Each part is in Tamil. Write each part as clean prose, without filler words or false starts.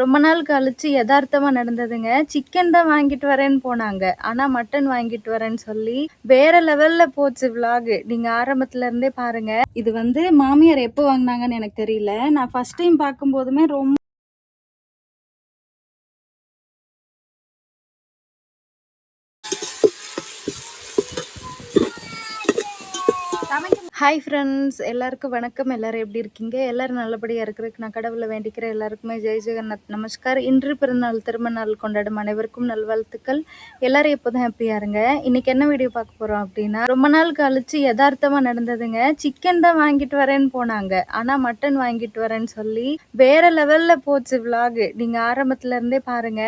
ரொம்ப நாள் கழிச்சு எதார்த்தமா நடந்ததுங்க. சிக்கன் தான் வாங்கிட்டு வரேன்னு போனாங்க. ஆனா மட்டன் வாங்கிட்டு வரேன்னு சொல்லி வேற லெவல்ல போச்சு விளாக். நீங்க ஆரம்பத்துல இருந்தே பாருங்க. இது வந்து மாமியார் எப்போ வாங்குனாங்கன்னு எனக்கு தெரியல. நான் ஃபர்ஸ்ட் டைம் பார்க்கும்போதுமே ரொம்ப ஹாய் ஃப்ரெண்ட்ஸ், எல்லாருக்கும் வணக்கம். எல்லாரும் எப்படி இருக்கீங்க? எல்லாரும் நல்லபடியாக இருக்கிறதுக்கு நான் கடவுளை வேண்டிக்கிறேன். எல்லாருக்குமே ஜெய் ஜெகநாத் நமஸ்கார். இன்று பிறந்தநாள் திருமண நாள் கொண்டாடும் அனைவருக்கும் நல்வாழ்த்துக்கள். எல்லாரும் எப்போதும் ஹாப்பியாக இருங்க. இன்னைக்கு என்ன வீடியோ பார்க்க போகிறோம் அப்படின்னா, ரொம்ப நாள் கழிச்சு யதார்த்தமாக நடந்ததுங்க. சிக்கன் தான் வாங்கிட்டு வரேன்னு போனாங்க. ஆனால் மட்டன் வாங்கிட்டு வரேன்னு சொல்லி வேற லெவலில் போச்சு விளாக். நீங்கள் ஆரம்பத்துல இருந்தே பாருங்க.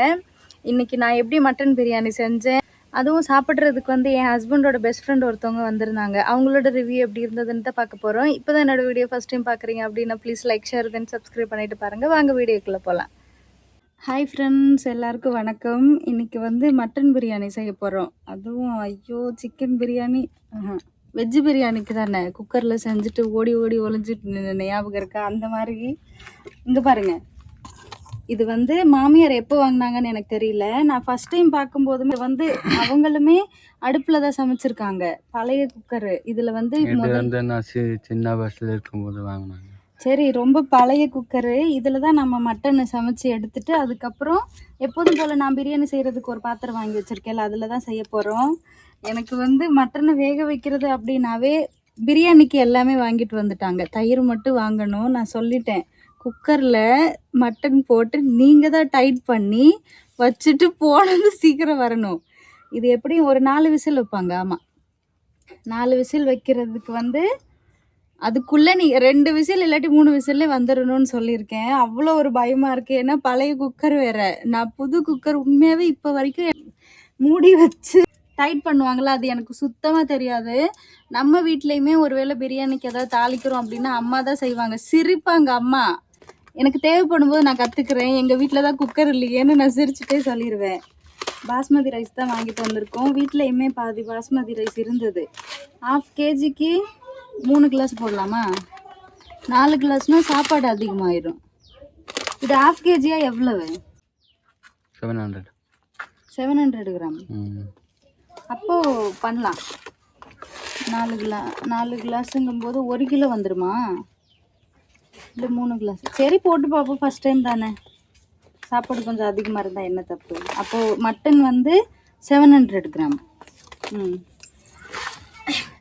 இன்னைக்கு நான் எப்படி மட்டன் பிரியாணி செஞ்சேன், அதுவும் சாப்பிட்றதுக்கு வந்து என் ஹஸ்பண்டோட பெஸ்ட் ஃப்ரெண்ட் ஒருத்தவங்க வந்திருந்தாங்க. அவங்களோட ரிவ்யூ எப்படி இருந்ததுன்னு தான் பார்க்க போகிறோம். இப்போ தான் என்னோட வீடியோ ஃபஸ்ட் டைம் பார்க்குறீங்க அப்படின்னா please like, share, then subscribe பண்ணிட்டு பாருங்கள். வாங்க வீடியோக்குள்ளே போகலாம். ஹாய் ஃப்ரெண்ட்ஸ், எல்லாருக்கும் வணக்கம். இன்றைக்கி வந்து மட்டன் பிரியாணி செய்ய போகிறோம். அதுவும் ஐயோ சிக்கன் பிரியாணி வெஜ்ஜு பிரியாணிக்கு தானே குக்கரில் செஞ்சுட்டு ஓடி ஓடி ஒளிஞ்சிட்டு ஞாபகம் இருக்கா? அந்த மாதிரி இங்கே பாருங்கள். இது வந்து மாமியார் எப்போ வாங்கினாங்கன்னு எனக்கு தெரியல. நான் ஃபர்ஸ்ட் டைம் பார்க்கும்போதுமே வந்து அவங்களுமே அடுப்பில் தான் சமைச்சிருக்காங்க. பழைய குக்கரு. இதில் வந்து நான் சின்ன வயசுல இருக்கும்போது வாங்கினாங்க. சரி, ரொம்ப பழைய குக்கரு. இதில் தான் நம்ம மட்டனை சமைச்சு எடுத்துட்டு அதுக்கப்புறம் எப்போதும் போல் நான் பிரியாணி செய்கிறதுக்கு ஒரு பாத்திரம் வாங்கி வச்சுருக்கேன்ல, அதில் தான் செய்ய போகிறோம். எனக்கு வந்து மட்டனை வேக வைக்கிறது அப்படின்னாவே பிரியாணிக்கு எல்லாமே வாங்கிட்டு வந்துட்டாங்க. தயிர் மட்டும் வாங்கணும். நான் சொல்லிட்டேன், குக்கரில் மட்டன் போட்டு நீங்கள் தான் டைட் பண்ணி வச்சுட்டு போனது சீக்கிரம் வரணும். இது எப்படியும் ஒரு 4 விசில் வைப்பாங்க. ஆமாம், 4 விசில் வைக்கிறதுக்கு வந்து அதுக்குள்ளே நீ 2 விசில் இல்லாட்டி 3 விசில்லே வந்துடணும்னு சொல்லியிருக்கேன். அவ்வளோ ஒரு பயமாக இருக்குது. ஏன்னா பழைய குக்கர் வேறு. நான் புது குக்கர் உண்மையாகவே இப்போ வரைக்கும் மூடி வச்சு டைட் பண்ணுவாங்களா, அது எனக்கு சுத்தமாக தெரியாது. நம்ம வீட்லேயுமே ஒருவேளை பிரியாணிக்கு ஏதாவது தாளிக்கிறோம் அப்படின்னா அம்மா தான் செய்வாங்க. சிரிப்பாங்க அம்மா. எனக்கு தேவைப்படும் போது நான் கற்றுக்குறேன். எங்கள் வீட்டில் தான் குக்கர் இல்லையேன்னு நான் சிரிச்சுட்டே சொல்லிடுவேன். பாஸ்மதி ரைஸ் தான் வாங்கிட்டு வந்திருக்கோம். வீட்லேயுமே பாதி பாஸ்மதி ரைஸ் இருந்தது. 1/2 kgக்கு 3 கிளாஸ் போடலாமா? 4 கிளாஸ்னால் சாப்பாடு அதிகமாகிடும். இது 1/2 kgயா எவ்வளவு? 700 கிராம். அப்போது பண்ணலாம். 4 கிளாஸுங்கும்போது 1 கிலோ வந்துடுமா? இல்லை 3 கிளாஸ். சரி, போட்டு பார்ப்போம். ஃபஸ்ட் டைம் தானே. சாப்பாடு கொஞ்சம் அதிகமாக இருந்தால் என்ன தப்பு? அப்போது மட்டன் வந்து 700 கிராம்.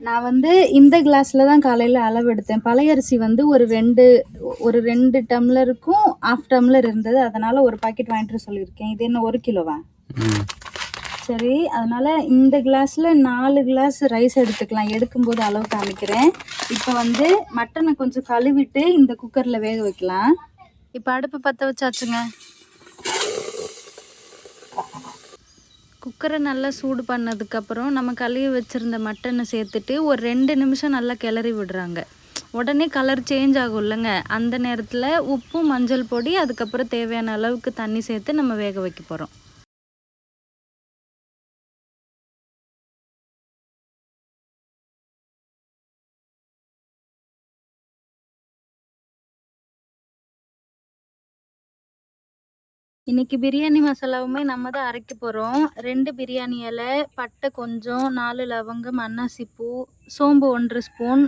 நான் வந்து இந்த கிளாஸில் தான் காலையில் அளவு எடுத்தேன். பழைய அரிசி வந்து ஒரு 2 டம்ளருக்கும் 1/2 டம்ளர் இருந்தது. அதனால் ஒரு பாக்கெட் வாங்கிட்டு சொல்லியிருக்கேன். இது என்ன 1 கிலோவா? சரி, அதனால் இந்த கிளாஸில் 4 கிளாஸ் ரைஸ் எடுத்துக்கலாம். எடுக்கும்போது அளவு காமிக்கிறேன். இப்போ வந்து மட்டனை கொஞ்சம் கழுவிட்டு இந்த குக்கரில் வேக வைக்கலாம். இப்போ அடுப்பு பற்ற வச்சாச்சுங்க. குக்கரை நல்லா சூடு பண்ணதுக்கப்புறம் நம்ம கழுவி வச்சுருந்த மட்டனை சேர்த்துட்டு ஒரு 2 நிமிஷம் நல்லா கிளறி விடுறாங்க. உடனே கலர் சேஞ்ச் ஆகும் இல்லைங்க. அந்த நேரத்தில் உப்பு, மஞ்சள் பொடி, அதுக்கப்புறம் தேவையான அளவுக்கு தண்ணி சேர்த்து நம்ம வேக வைக்க போகிறோம். இன்றைக்கி பிரியாணி மசாலாவுமே நம்ம தான் அரைக்க போகிறோம். 2 பிரியாணி இலை, பட்டை கொஞ்சம், 4 லவங்கம், அன்னாசிப்பூ, சோம்பு 1 ஸ்பூன்,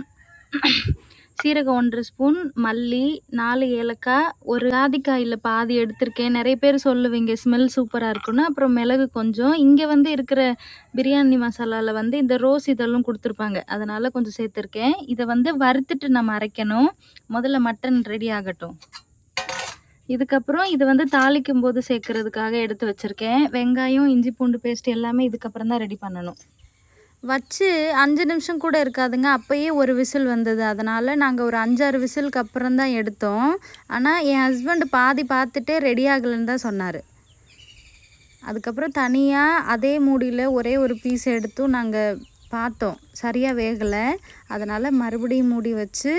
சீரகம் 1 ஸ்பூன், மல்லி, 4 ஏலக்காய், ஒரு ஜாதிக்காயில் பாதி எடுத்திருக்கேன். நிறைய பேர் சொல்லுவீங்க ஸ்மெல் சூப்பராக இருக்குன்னு. அப்புறம் மிளகு கொஞ்சம். இங்கே வந்து இருக்கிற பிரியாணி மசாலாவில் வந்து இந்த ரோஸ் இதெல்லாம் கொடுத்துருப்பாங்க, அதனால் கொஞ்சம் சேர்த்துருக்கேன். இதை வந்து வறுத்துட்டு நம்ம அரைக்கணும். முதல்ல மட்டன் ரெடி ஆகட்டும். இதுக்கப்புறம் இது வந்து தாளிக்கும் போது சேர்க்கறதுக்காக எடுத்து வச்சுருக்கேன். வெங்காயம், இஞ்சி பூண்டு பேஸ்ட் எல்லாமே இதுக்கப்புறம் தான் ரெடி பண்ணணும். வச்சு 5 நிமிஷம் கூட இருக்காதுங்க, அப்போயே ஒரு விசில் வந்தது. அதனால் நாங்கள் ஒரு 5-6 விசிலுக்கு அப்புறம் தான் எடுத்தோம். ஆனால் என் ஹஸ்பண்ட் பாதி பார்த்துட்டே ரெடி ஆகலைன்னு தான் சொன்னார். அதுக்கப்புறம் தனியாக அதே மூடியில் ஒரே ஒரு பீஸ் எடுத்தும் நாங்கள் பார்த்தோம், சரியாக வேகலை. அதனால் மறுபடியும் மூடி வச்சு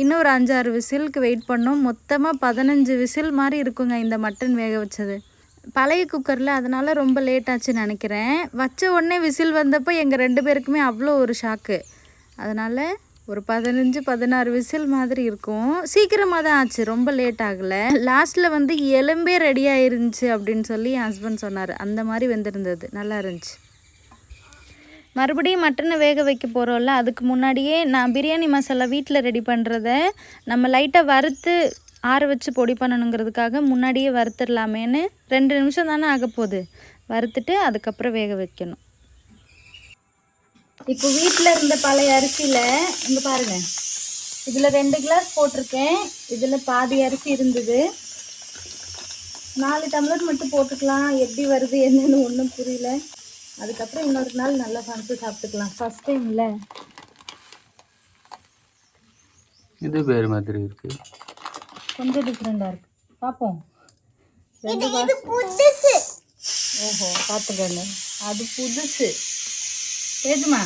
இன்னொரு 5-6 விசிலுக்கு வெயிட் பண்ணோம். மொத்தமாக 15 விசில் மாதிரி இருக்குங்க இந்த மட்டன் வேக வச்சது. பழைய குக்கரில், அதனால் ரொம்ப லேட் ஆச்சுன்னு நினைக்கிறேன். வச்ச உடனே விசில் வந்தப்போ எங்கள் 2 பேருக்குமே அவ்வளோ ஒரு ஷாக்கு. அதனால் ஒரு 15-16 விசில் மாதிரி இருக்கும். சீக்கிரமாக தான் ஆச்சு, ரொம்ப லேட் ஆகலை. லாஸ்ட்டில் வந்து எலும்பே ரெடி ஆயிருந்துச்சு அப்படின்னு சொல்லி என் ஹஸ்பண்ட் சொன்னார். அந்த மாதிரி வெந்திருந்தது, நல்லா இருந்துச்சு. மறுபடியும் மட்டனை வேக வைக்க போகிறோம்ல, அதுக்கு முன்னாடியே நான் பிரியாணி மசாலா வீட்டில் ரெடி பண்ணுறத நம்ம லைட்டாக வறுத்து ஆற வச்சு பொடி பண்ணணுங்கிறதுக்காக முன்னாடியே வறுத்துடலாமேன்னு 2 நிமிஷம் தானே ஆக போகுது, வறுத்துட்டு அதுக்கப்புறம் வேக வைக்கணும். இப்போ வீட்டில் இருந்த பழைய அரிசியில் இங்கே பாருங்கள், இதில் 2 கிளாஸ் போட்டிருக்கேன். இதில் பாதி அரிசி இருந்தது. 4 டம்ளர் மட்டும் போட்டுக்கலாம். எப்படி வருது என்னன்னு ஒன்றும் புரியல. அதுக்கப்புறம் இன்னொரு நாள் நல்லா சமைச்சு சாப்பிட்டுக்கலாம். ஃபர்ஸ்ட் டைம்ல இது வேறு மாதிரி இருக்கு, கொஞ்சம் டிஃப்ரெண்டாக இருக்கு. பார்ப்போம். ஓஹோ, பார்த்துக்கல, அது புதுசு. ஏதுமா,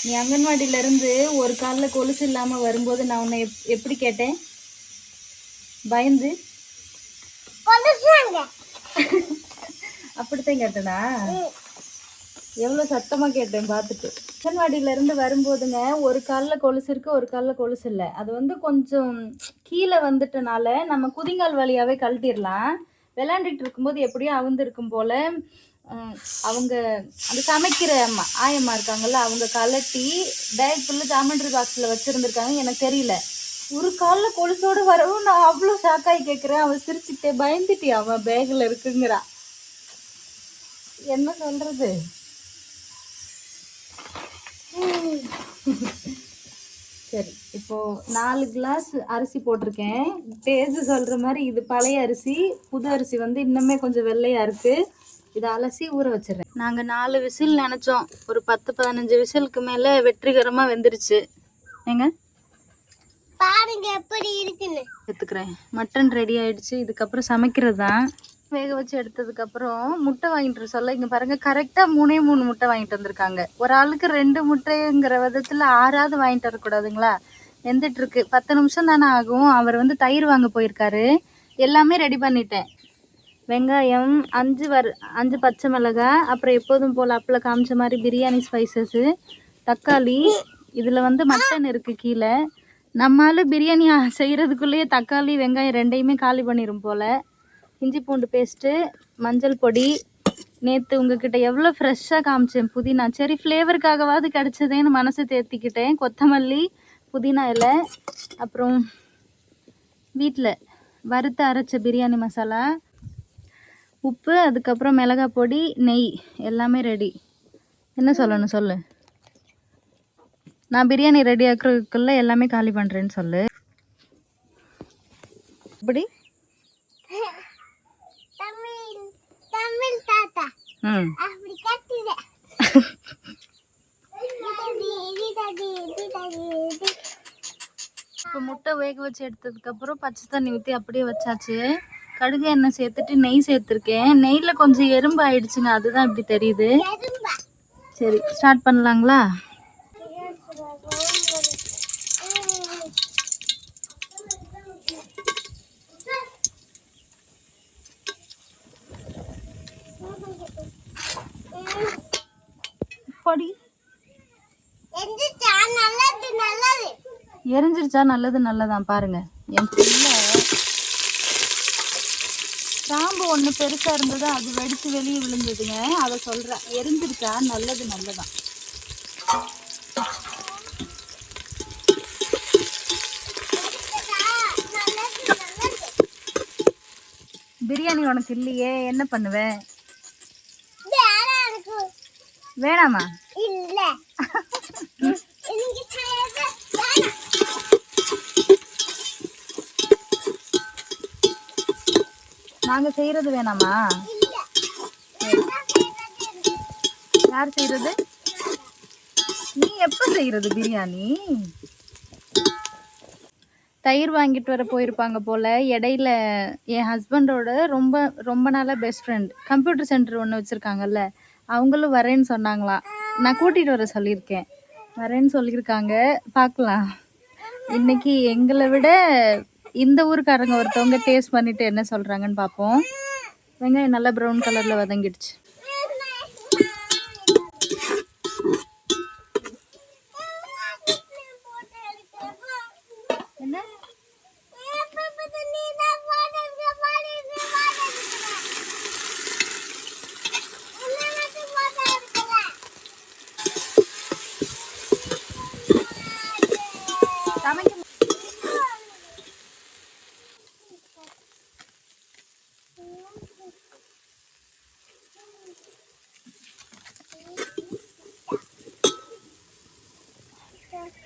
நீ அங்கன்வாடியிலேருந்து ஒரு காலில் கொலுசு இல்லாமல் வரும்போது நான் உன்னை எப்படி கேட்டேன்? பயந்து அப்படித்தான் கேட்டேனா? எவ்வளோ சத்தமாக கேட்டேன் பார்த்துட்டு. அங்கன்வாடியிலேருந்து வரும்போதுங்க ஒரு காலில் கொலுசு இருக்குது, ஒரு காலில் கொலுசு இல்லை. அது வந்து கொஞ்சம் கீழே வந்துட்டனால நம்ம குதிங்கால் வழியாகவே கழட்டிடலாம். விளையாண்டுட்டு இருக்கும்போது எப்படியோ அவுந்திருக்கும் போல் அவங்க அந்த சமைக்கிற ஆயம்மா இருக்காங்கல்ல, அவங்க கலட்டி பேக் ஃபுல்லு ஜாமெண்ட்ரி பாக்ஸில் வச்சுருந்துருக்காங்க. எனக்கு தெரியல. ஒரு காலில் கொலுசோடு வரவும் நான் அவ்வளோ ஷாக்காகி கேட்குறேன். அவன் சிரிச்சுட்டே பயந்துட்டே அவன் பேக்கில் இருக்குங்கிறா. என்ன சொல்கிறது? சரி, இப்போது 4 கிளாஸ் அரிசி போட்டிருக்கேன். டேஸ்ட் சொல்கிற மாதிரி இது பழைய அரிசி. புது அரிசி வந்து இன்னுமே கொஞ்சம் வெள்ளையாக இருக்குது. இதை அலசி ஊற வச்சிடுறேன். நாங்கள் 4 விசில் நினச்சோம். ஒரு 10-15 விசிலுக்கு மேலே வெற்றிகரமாக வெந்துருச்சு. ஏங்க பாருங்க எப்படி இருக்குன்னு. எடுத்துக்கிறேன். மட்டன் ரெடி ஆயிடுச்சு. இதுக்கப்புறம் சமைக்கிறது தான். வேக வச்சு எடுத்ததுக்கப்புறம் முட்டை வாங்கிட்டு சொல்ல, இங்கே பாருங்கள், கரெக்டாக 3 முட்டை வாங்கிட்டு வந்திருக்காங்க. ஒரு ஆளுக்கு 2 முட்டைங்கிற விதத்தில் 6ஆவது வாங்கிட்டு வரக்கூடாதுங்களா? வெந்துட்டுருக்கு. 10 நிமிஷம் தானே ஆகும். அவர் வந்து தயிர் வாங்க போயிருக்காரு. எல்லாமே ரெடி பண்ணிட்டேன். வெங்காயம் 5 பச்சை மிளகாய், அப்புறம் எப்போதும் போல் அப்பள காமிச்ச மாதிரி பிரியாணி ஸ்பைசஸ்ஸு, தக்காளி. இதில் வந்து மட்டன் இருக்குது கீழே. நம்மளால பிரியாணி செய்கிறதுக்குள்ளேயே தக்காளி வெங்காயம் 2யுமே காலி பண்ணிடும் போல். இஞ்சி பூண்டு பேஸ்ட்டு, மஞ்சள் பொடி. நேற்று உங்ககிட்ட எவ்வளோ ஃப்ரெஷ்ஷாக காமிச்சேன் புதினா. சரி, ஃப்ளேவருக்காகவாது கிடச்சதேன்னு மனசை தேர்த்திக்கிட்டேன். கொத்தமல்லி, புதினா இலை, அப்புறம் வீட்டில் வறுத்து அரைச்ச பிரியாணி மசாலா, உப்பு, அதுக்கப்புறம் மிளகாய் பொடி, நெய், எல்லாமே ரெடி. என்ன சொல்லணும் சொல்லு. நான் பிரியாணி ரெடி ஆக்குறதுக்குள்ளே எல்லாமே காலி பண்ணுறேன்னு சொல்லு. இப்படி இப்போ முட்டை வேக வச்சு எடுத்ததுக்கப்புறம் பச்சை தண்ணி ஊற்றி அப்படியே வச்சாச்சு. கடுகு எண்ணெய் சேர்த்துட்டு நெய் சேர்த்துருக்கேன். நெய்யில் கொஞ்சம் எறும்பு ஆயிடுச்சுங்க, அதுதான் இப்படி தெரியுது. சரி, ஸ்டார்ட் பண்ணலாங்களா? படி எரிஞ்சிருச்சா? நல்லது நல்லதான். பாருங்க, என் பிள்ளை கிராம்பு ஒன்று பெருசாக இருந்தது, அது வெடித்து வெளியே விழுந்ததுங்க. அதை சொல்கிறேன். எரிஞ்சிருச்சா? நல்லது நல்லதான். பிரியாணி உனக்கு இல்லையே, என்ன பண்ணுவேன்? வேணாமா? இல்ல, நாங்க செய்யறது வேணாமா? யார் செய்யறது? நீ எப்ப செய்யறது பிரியாணி? தயிர் வாங்கிட்டு வர போயிருப்பாங்க போல். இடையில என் ஹஸ்பண்டோட ரொம்ப நாளாக பெஸ்ட் ஃப்ரெண்ட் கம்ப்யூட்டர் சென்டர் ஒன்று வச்சுருக்காங்கல்ல, அவங்களும் வரேன்னு சொன்னாங்களாம். நான் கூட்டிகிட்டு வர சொல்லியிருக்கேன். வரேன்னு சொல்லியிருக்காங்க. பார்க்கலாம். இன்றைக்கி எங்களை விட இந்த ஊருக்காரங்க ஒருத்தவங்க டேஸ்ட் பண்ணிவிட்டு என்ன சொல்கிறாங்கன்னு பார்ப்போம். வெங்காயம் நல்லா ப்ரௌன் கலரில் வதங்கிடுச்சு.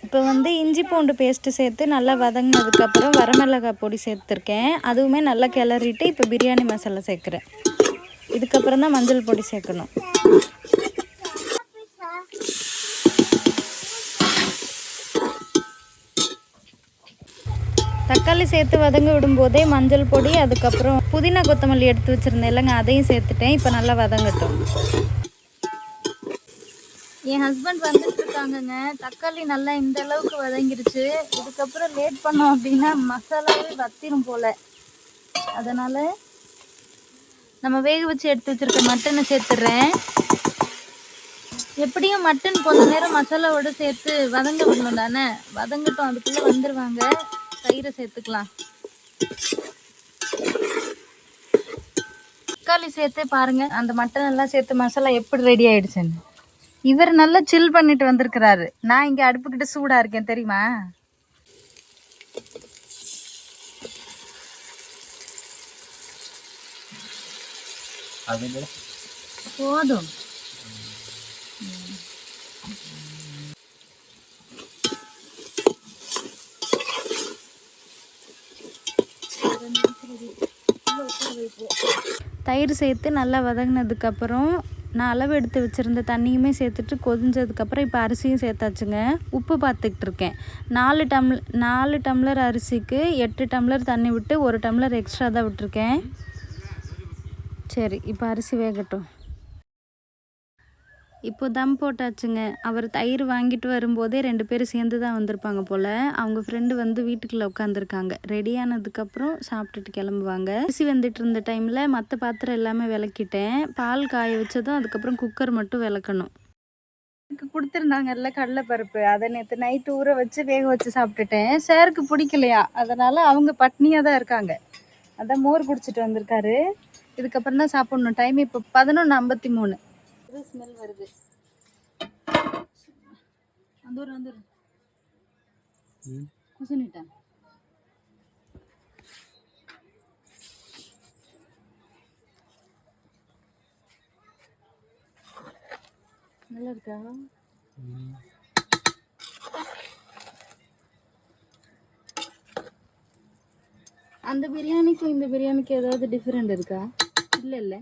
இப்போ வந்து இஞ்சி பூண்டு பேஸ்ட்டு சேர்த்து நல்லா வதங்கினதுக்கப்புறம் வரமிளகாய் பொடி சேர்த்துருக்கேன். அதுவுமே நல்லா கிளறிட்டு இப்போ பிரியாணி மசாலா சேர்க்குறேன். இதுக்கப்புறம் தான் மஞ்சள் பொடி சேர்க்கணும். தக்காளி சேர்த்து வதங்க விடும்போதே மஞ்சள் பொடி, அதுக்கப்புறம் புதினா கொத்தமல்லி எடுத்து வச்சுருந்தேன் இல்லைங்க, அதையும் சேர்த்துட்டேன். இப்போ நல்லா வதங்கட்டும். என் ஹஸ்பண்ட் வந்துட்டு இருக்காங்கங்க. தக்காளி நல்லா இந்த அளவுக்கு வதங்கிருச்சு. இதுக்கப்புறம் லேட் பண்ணோம் அப்படின்னா மசாலாவே வத்திரும் போல். அதனால் நம்ம வேக வச்சு எடுத்து வச்சுருக்க மட்டனை சேர்த்துட்றேன். எப்படியும் மட்டன் கொஞ்ச நேரம் மசாலாவோடு சேர்த்து வதங்க விடணும் தானே. வதங்கட்டும், அதுக்குள்ளே வந்துடுவாங்க. தயிரை சேர்த்துக்கலாம். தக்காளி சேர்த்து பாருங்கள், அந்த மட்டன் எல்லாம் சேர்த்து மசாலா எப்படி ரெடி ஆகிடுச்சுன்னு. இவர் நல்லா சில் பண்ணிட்டு வந்திருக்கிறாரு. நான் இங்கே அடுப்புக்கிட்ட சூடாக இருக்கேன் தெரியுமா. போதும். தயிர் சேர்த்து நல்லா வதங்கினதுக்கப்புறம் நான் அளவு எடுத்து வச்சுருந்த தண்ணியுமே சேர்த்துட்டு கொதிஞ்சதுக்கப்புறம் இப்போ அரிசியும் சேர்த்தாச்சுங்க. உப்பு பார்த்துக்கிட்டு இருக்கேன். 4 டம்ளர் அரிசிக்கு 8 டம்ளர் தண்ணி விட்டு 1 டம்ளர் எக்ஸ்ட்ரா தான் விட்டுருக்கேன். சரி, இப்போ அரிசி வேகட்டும். இப்போ தம் போட்டாச்சுங்க. அவர் தயிர் வாங்கிட்டு வரும்போதே 2 பேரும் சேர்ந்து தான் வந்திருப்பாங்க போல். அவங்க ஃப்ரெண்டு வந்து வீட்டுக்குள்ளே உட்காந்துருக்காங்க. ரெடியானதுக்கப்புறம் சாப்பிட்டுட்டு கிளம்புவாங்க. அரிசி வந்துட்டு இருந்த டைமில் மற்ற பாத்திரம் எல்லாமே விளக்கிட்டேன். பால் காய வச்சதும் அதுக்கப்புறம் குக்கர் மட்டும் விளக்கணும். கொடுத்துருந்தாங்கல்ல கடலைப்பருப்பு, அதை நேற்று நைட்டு ஊற வச்சு வேக வச்சு சாப்பிட்டுட்டேன். சாருக்கு பிடிக்கலையா, அதனால் அவங்க பட்னியாக தான் இருக்காங்க. அதான் மோர் குடிச்சிட்டு வந்திருக்காரு. இதுக்கப்புறம் தான் சாப்பிட்ணும். டைம் இப்போ 11:53. ஸ்மெல் வருது. அந்த குசுனிட்டேன். நல்லா இருக்கா? அந்த பிரியாணிக்கும் இந்த பிரியாணிக்கும் ஏதாவது டிஃபரெண்ட் இருக்கா? இல்லை.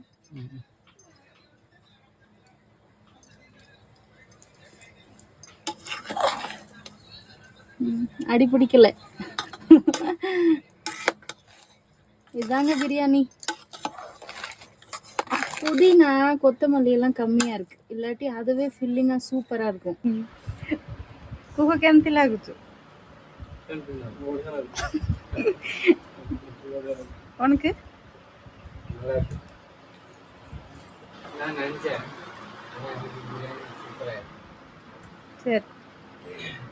அடி பிடிக்கல. இதாங்க பிரியாணி. புதினா கொத்தமல்லி எல்லாம் கம்மியா இருக்கு, இல்லாட்டி அதுவே ஃபில்லிங்கா சூப்பரா இருக்கும். குக କେମିତି ଲାଗୁଛି? உனக்கு? சரி,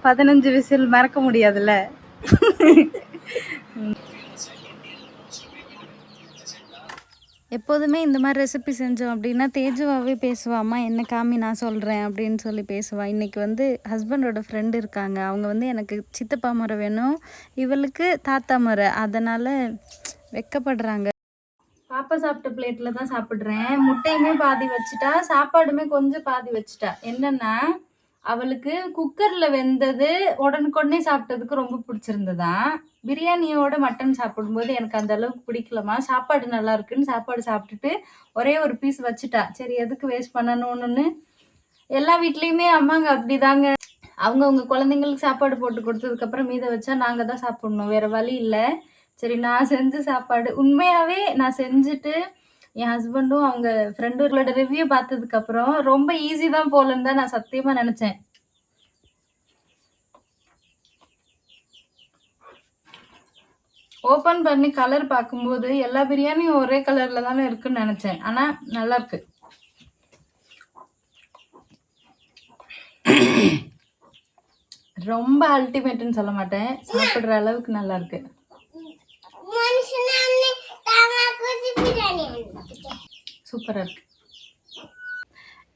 15 விசில் மறக்க முடியாதுல்ல. எப்போதுமே இந்த மாதிரி ரெசிபி செஞ்சோம் அப்படின்னா தேஜுவாகவே பேசுவா, அம்மா என்ன காமி நான் சொல்கிறேன் அப்படின்னு சொல்லி பேசுவாள். இன்றைக்கி வந்து ஹஸ்பண்டோட ஃப்ரெண்டு இருக்காங்க. அவங்க வந்து எனக்கு சித்தப்பா முறை வேணும், இவளுக்கு தாத்தா முறை, அதனால் வெக்கப்படுறாங்க. பாப்பா சாப்பிட்ட பிளேட்டில் தான் சாப்பிட்றேன். முட்டையுமே பாதி வச்சுட்டா, சாப்பாடுமே கொஞ்சம் பாதி வச்சுட்டா. என்னென்னா அவளுக்கு குக்கரில் வெந்தது உடனுக்குடனே சாப்பிட்டதுக்கு ரொம்ப பிடிச்சிருந்ததா. பிரியாணியோட மட்டன் சாப்பிடும்போது எனக்கு அந்த அளவுக்கு பிடிக்கலமா. சாப்பாடு நல்லா இருக்குன்னு சாப்பாடு சாப்பிட்டுட்டு ஒரே ஒரு பீஸ் வச்சுட்டா. சரி, எதுக்கு வேஸ்ட் பண்ணணும்னு. எல்லா வீட்லேயுமே அம்மாங்க அப்படி தாங்க. அவங்கவுங்க குழந்தைங்களுக்கு சாப்பாடு போட்டு கொடுத்ததுக்கப்புறம் மீதை வச்சா நாங்கள் தான் சாப்பிட்ணும், வேறு வழி இல்லை. சரி, நான் செஞ்ச சாப்பாடு உண்மையாகவே நான் செஞ்சுட்டு என் ஹஸ்பண்டும் அவங்க ஃப்ரெண்டுகளோட ரிவ்யூ பார்த்ததுக்கப்புறம் ரொம்ப ஈஸி தான் போலன்னு தான் நான் சத்தியமாக நினச்சேன். ஓப்பன் பண்ணி கலர் பார்க்கும்போது எல்லா பிரியாணியும் ஒரே கலரில் தானே இருக்குன்னு நினச்சேன். ஆனால் நல்லா இருக்கு. ரொம்ப அல்டிமேட்னு சொல்ல மாட்டேன், சாப்பிட்ற அளவுக்கு நல்லா இருக்கு. சூப்பராக இருக்கு.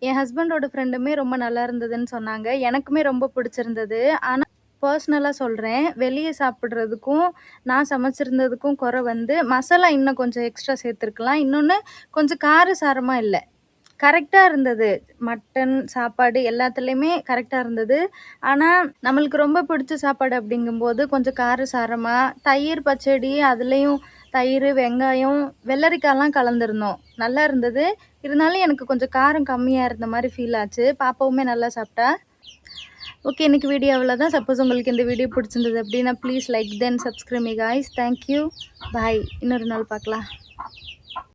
என் ஹஸ்பண்டோட ஃப்ரெண்டுமே ரொம்ப நல்லா இருந்ததுன்னு சொன்னாங்க. எனக்குமே ரொம்ப பிடிச்சிருந்தது. ஆனால் பர்சனலாக சொல்கிறேன், வெளியே சாப்பிட்றதுக்கும் நான் சமைச்சிருந்ததுக்கும் குறை வந்து மசாலா இன்னும் கொஞ்சம் எக்ஸ்ட்ரா சேர்த்துருக்கலாம். இன்னொன்று கொஞ்சம் காரசாரமாக இல்லை. கரெக்டாக இருந்தது. மட்டன் சாப்பாடு எல்லாத்துலேயுமே கரெக்டாக இருந்தது. ஆனால் நம்மளுக்கு ரொம்ப பிடிச்ச சாப்பாடு அப்படிங்கும்போது கொஞ்சம் காரசாரமாக தயிர் பச்சடி, அதுலேயும் தயிர், வெங்காயம், வெள்ளரிக்காய்லாம் கலந்துருந்தோம். நல்லா இருந்தது. இருந்தாலும் எனக்கு கொஞ்சம் காரம் கம்மியாக இருந்த மாதிரி ஃபீல் ஆச்சு. பாப்பாவுமே நல்லா சாப்பிட்டா. ஓகே, இன்னைக்கு வீடியோ அவ்வளோதான். சப்போஸ் உங்களுக்கு இந்த வீடியோ பிடிச்சிருந்தது அப்படின்னா please like then subscribe me guys. Thank you, bye. இன்னொரு நாள் பார்க்கலாம்.